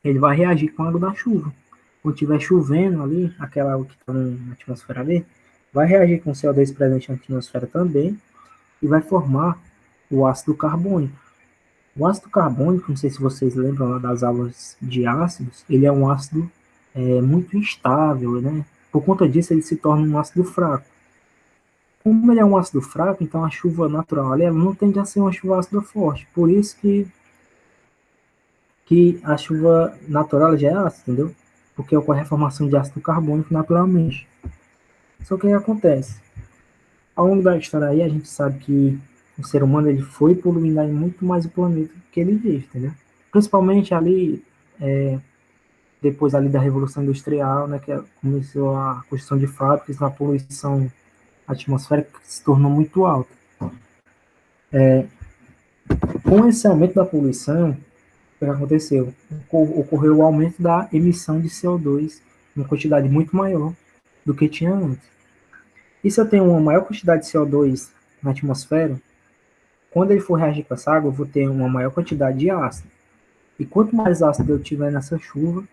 ele vai reagir com a água da chuva. Quando estiver chovendo ali, aquela água que está na atmosfera ali, vai reagir com o CO2 presente na atmosfera também e vai formar o ácido carbônico. O ácido carbônico, não sei se vocês lembram lá das aulas de ácidos, ele é um ácido muito instável, né? Por conta disso, ele se torna um ácido fraco. Como ele é um ácido fraco, então a chuva natural ali, ela não tende a ser uma chuva ácida forte. Por isso que a chuva natural já é ácida, entendeu? Porque ocorre a formação de ácido carbônico naturalmente. Só que o que acontece? Ao longo da história aí, a gente sabe que o ser humano ele foi poluindo aí muito mais o planeta do que ele vive, entendeu? Principalmente ali, depois ali da Revolução Industrial, né, que começou a construção de fábricas, a poluição atmosférica se tornou muito alta. Com esse aumento da poluição, o que aconteceu? Ocorreu o aumento da emissão de CO2 em uma quantidade muito maior do que tinha antes. E se eu tenho uma maior quantidade de CO2 na atmosfera, quando ele for reagir com essa água, eu vou ter uma maior quantidade de ácido. E quanto mais ácido eu tiver nessa chuva,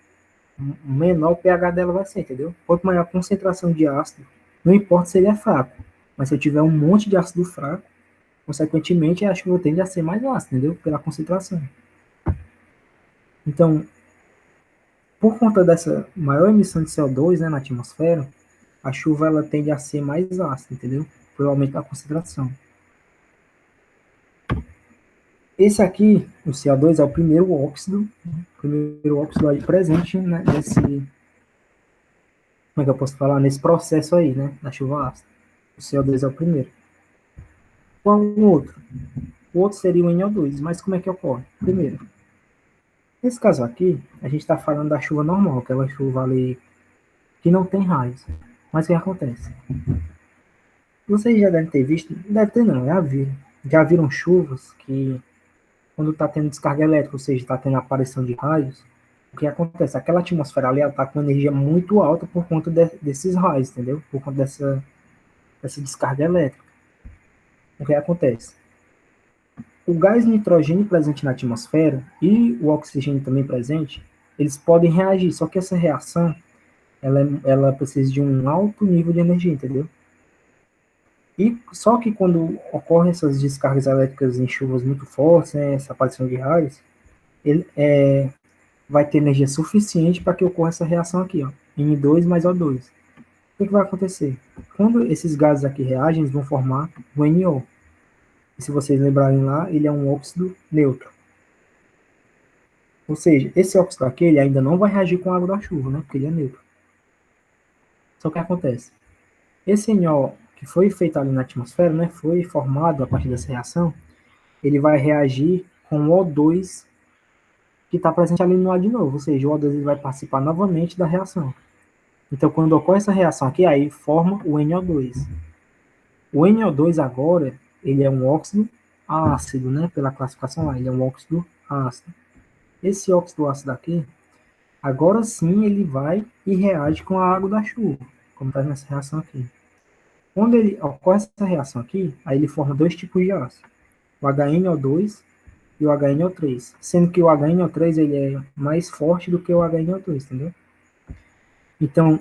menor o pH dela vai ser, entendeu? Quanto maior a concentração de ácido, não importa se ele é fraco, mas se eu tiver um monte de ácido fraco, consequentemente a chuva tende a ser mais ácida, entendeu? Pela concentração. Então, por conta dessa maior emissão de CO2, né, na atmosfera, a chuva ela tende a ser mais ácida, entendeu? Por aumento da concentração. Esse aqui, o CO2, é o primeiro óxido aí presente, né, como é que eu posso falar, nesse processo aí, né, da chuva ácida. O CO2 é o primeiro. Qual o outro? O outro seria o NO2, mas como é que ocorre? Primeiro, nesse caso aqui, a gente está falando da chuva normal, aquela chuva ali que não tem raios. Mas o que acontece? Vocês já devem ter visto, deve ter não, já viram chuvas que quando está tendo descarga elétrica, ou seja, está tendo aparição de raios, o que acontece? Aquela atmosfera ali está com energia muito alta por conta desses raios, entendeu? Por conta dessa descarga elétrica. O que acontece? O gás nitrogênio presente na atmosfera e o oxigênio também presente, eles podem reagir, só que essa reação, ela precisa de um alto nível de energia, entendeu? E só que quando ocorrem essas descargas elétricas em chuvas muito fortes, né, essa aparição de raios, ele vai ter energia suficiente para que ocorra essa reação aqui, ó, N2 mais O2. O que vai acontecer? Quando esses gases aqui reagem, eles vão formar o NO. E se vocês lembrarem lá, ele é um óxido neutro. Ou seja, esse óxido aqui ele ainda não vai reagir com a água da chuva, né? Porque ele é neutro. Só que acontece? Esse NO que foi feito ali na atmosfera, né? Foi formado a partir dessa reação, ele vai reagir com o O2 que está presente ali no ar de novo. Ou seja, o O2 ele vai participar novamente da reação. Então, quando ocorre essa reação aqui, aí forma o NO2. O NO2 agora, ele é um óxido ácido, né? Pela classificação lá, ele é um óxido ácido. Esse óxido ácido aqui, agora sim ele vai e reage com a água da chuva, como está nessa reação aqui. Quando ele ocorre essa reação aqui, aí ele forma dois tipos de ácido, o HNO2 e o HNO3, sendo que o HNO3 ele é mais forte do que o HNO2, entendeu? Então,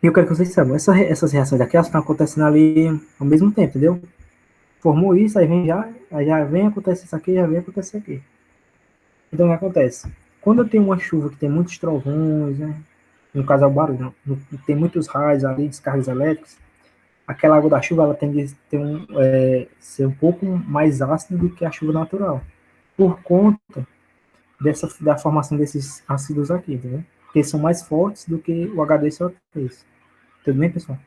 eu quero que vocês saibam, essas reações aqui, elas estão acontecendo ali ao mesmo tempo, entendeu? Formou isso, aí já vem, acontece isso aqui, já vem, acontece isso aqui. Então, o que acontece? Quando eu tenho uma chuva que tem muitos trovões, né? No caso é o barulho, não, tem muitos raios ali, descargas elétricas, aquela água da chuva ela tende a ter ser um pouco mais ácida do que a chuva natural, por conta da formação desses ácidos aqui, entendeu? Porque são mais fortes do que o H2SO3. Tudo bem, pessoal?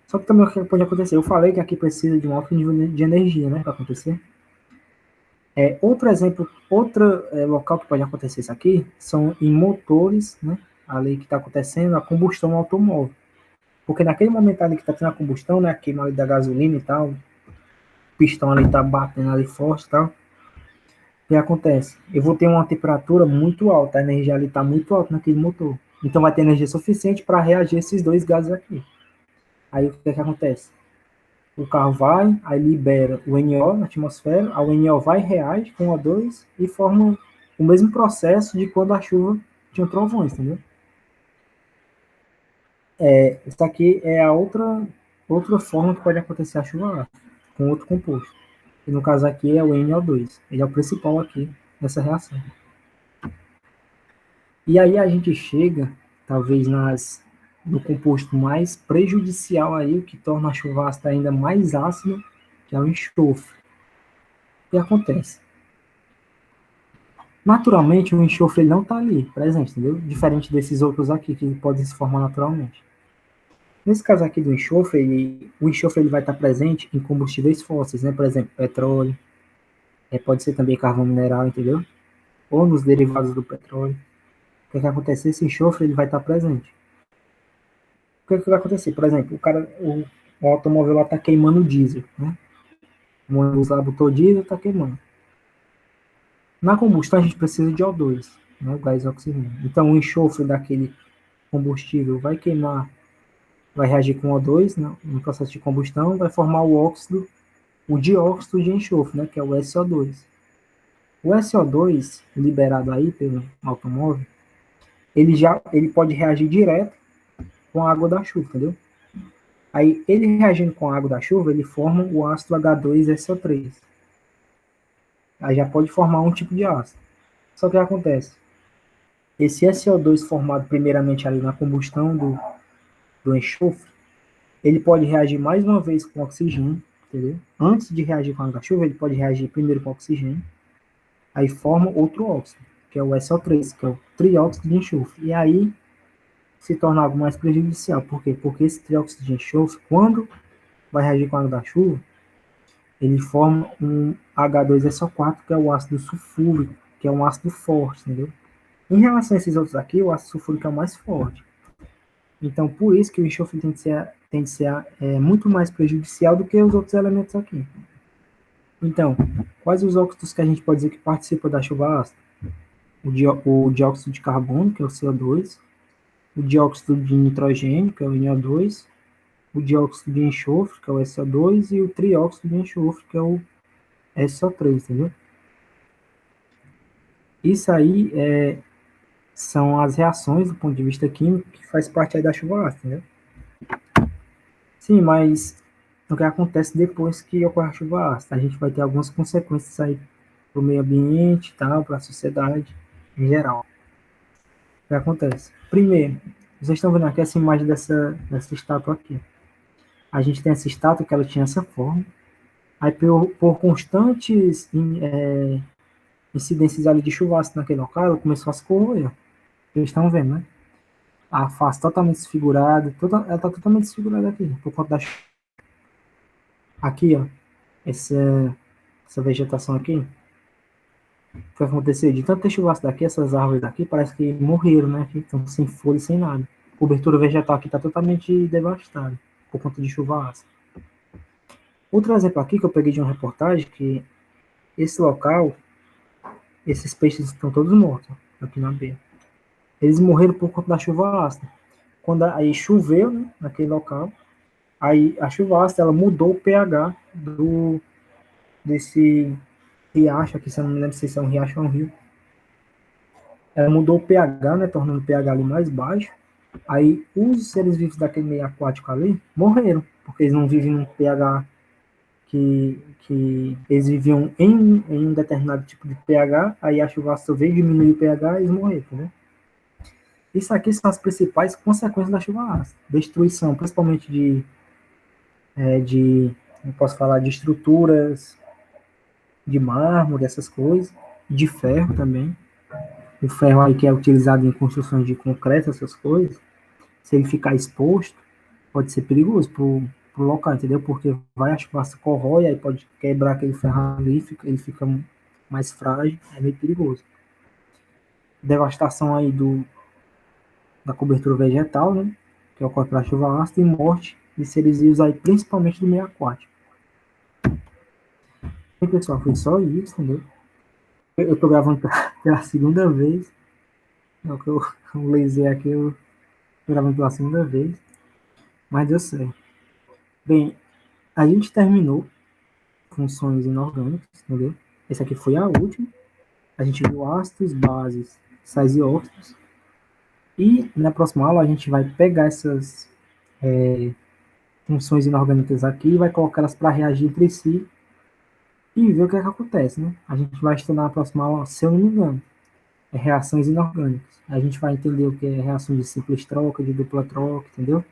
Só que também o que pode acontecer? Eu falei que aqui precisa de um alto nível de energia, né, para acontecer. Outro exemplo, outro local que pode acontecer isso aqui são em motores, né, ali que está acontecendo a combustão no automóvel. Porque naquele momento ali que está tendo a combustão, né, a queima ali da gasolina e tal, o pistão ali está batendo ali forte e tal, o que acontece? Eu vou ter uma temperatura muito alta, a energia ali está muito alta naquele motor. Então vai ter energia suficiente para reagir esses dois gases aqui. Aí o que acontece? O carro vai, aí libera o NO na atmosfera, o NO vai, reage com o O2 e forma o mesmo processo de quando a chuva tinha trovões, entendeu? Isso aqui é a outra forma que pode acontecer a chuva ácida, com outro composto. E no caso aqui é o NO2. Ele é o principal aqui nessa reação. E aí a gente chega, talvez, no composto mais prejudicial aí, o que torna a chuva ácida ainda mais ácida, que é o enxofre. O que acontece? Naturalmente, o enxofre ele não está ali, presente, entendeu? Diferente desses outros aqui, que podem se formar naturalmente. Nesse caso aqui do enxofre, o enxofre ele vai estar presente em combustíveis fósseis, né? Por exemplo, petróleo, pode ser também carvão mineral, entendeu? Ou nos derivados do petróleo. O que acontece? Esse enxofre ele vai estar presente. O que vai acontecer? Por exemplo, o automóvel lá está queimando diesel, né? O ônibus lá botou diesel, está queimando. Na combustão a gente precisa de O2, né? O gás oxigênio. Então o enxofre daquele combustível vai queimar, vai reagir com O2 no processo de combustão, vai formar o dióxido de enxofre, né, que é o SO2. O SO2 liberado aí pelo automóvel, ele pode reagir direto com a água da chuva, entendeu? Aí ele reagindo com a água da chuva, ele forma o ácido H2SO3. Aí já pode formar um tipo de ácido. Só que o que acontece? Esse SO2 formado primeiramente ali na combustão do enxofre, ele pode reagir mais uma vez com oxigênio, entendeu? Antes de reagir com a água da chuva, ele pode reagir primeiro com oxigênio, aí forma outro óxido, que é o SO3, que é o trióxido de enxofre. E aí se torna algo mais prejudicial. Por quê? Porque esse trióxido de enxofre, quando vai reagir com a água da chuva, ele forma um H2SO4, que é o ácido sulfúrico, que é um ácido forte, entendeu? Em relação a esses outros aqui, o ácido sulfúrico é o mais forte. Então, por isso que o enxofre tem de ser muito mais prejudicial do que os outros elementos aqui. Então, quais os óxidos que a gente pode dizer que participam da chuva ácida? O dióxido de carbono, que é o CO2, o dióxido de nitrogênio, que é o NO2, o dióxido de enxofre, que é o SO2, e o trióxido de enxofre, que é o SO3, entendeu? Isso aí são as reações do ponto de vista químico que faz parte aí da chuva ácida, entendeu? Sim, mas o que acontece depois que ocorre a chuva ácida? A gente vai ter algumas consequências aí para o meio ambiente e tal, para a sociedade em geral. O que acontece? Primeiro, vocês estão vendo aqui essa imagem dessa estátua aqui. A gente tem essa estátua que ela tinha essa forma. Aí, por constantes incidências ali de chuva ácida naquele local, ela começou a se corroer. Vocês estão vendo, né? A face totalmente desfigurada, ela está totalmente desfigurada aqui, por conta da chuva. Aqui, ó, essa vegetação aqui, o que vai acontecer? De tanto ter chuva ácida daqui, essas árvores daqui, parece que morreram, né? Que estão sem folha e sem nada. A cobertura vegetal aqui está totalmente devastada, por conta de chuva ácida. Outro exemplo aqui que eu peguei de uma reportagem, que esse local, esses peixes estão todos mortos, ó, aqui na beira. Eles morreram por conta da chuva ácida. Quando aí choveu, né, naquele local, aí a chuva ácida ela mudou o pH desse riacho aqui, se eu não me lembro se é um riacho ou um rio. Ela mudou o pH, né, tornando o pH ali mais baixo. Aí os seres vivos daquele meio aquático ali morreram, porque eles não vivem num pH que eles viviam em um determinado tipo de pH, aí a chuva ácida veio diminuir o pH e eles morreram, né? Isso aqui são as principais consequências da chuva ácida. Destruição, principalmente não posso falar, de estruturas de mármore, essas coisas, de ferro também. O ferro aí que é utilizado em construções de concreto, essas coisas, se ele ficar exposto, pode ser perigoso pro local, entendeu? Porque vai a chuva ácida corrói, aí pode quebrar aquele ferro ali, ele fica mais frágil, é meio perigoso. Devastação aí da cobertura vegetal, né? Que ocorre pela chuva ácida, e morte de seres vivos aí, principalmente do meio aquático. E, pessoal, foi só isso, entendeu? Eu tô gravando pela segunda vez. É o que eu laser aqui, eu tô gravando pela segunda vez. Mas deu certo. Bem, a gente terminou funções inorgânicas, entendeu? Essa aqui foi a última. A gente viu ácidos, bases, sais e óxidos. E na próxima aula a gente vai pegar essas funções inorgânicas aqui e vai colocar elas para reagir entre si e ver o que é que acontece, né? A gente vai estudar na próxima aula, se eu não me engano, reações inorgânicas. A gente vai entender o que é reação de simples troca, de dupla troca, entendeu?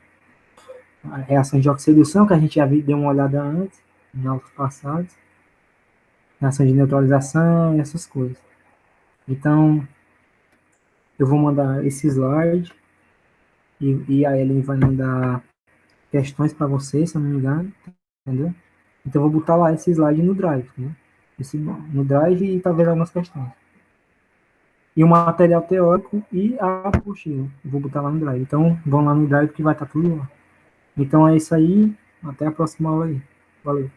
A reação de oxidação, que a gente já deu uma olhada antes, em aulas passadas. Reação de neutralização e essas coisas. Então, eu vou mandar esse slide e a Ellen vai mandar questões para vocês, se eu não me engano, entendeu? Então, eu vou botar lá esse slide no Drive, né? No Drive e talvez algumas questões. E o material teórico e a apostila. Vou botar lá no Drive. Então, vão lá no Drive que vai estar tudo lá. Então, é isso aí. Até a próxima aula aí. Valeu.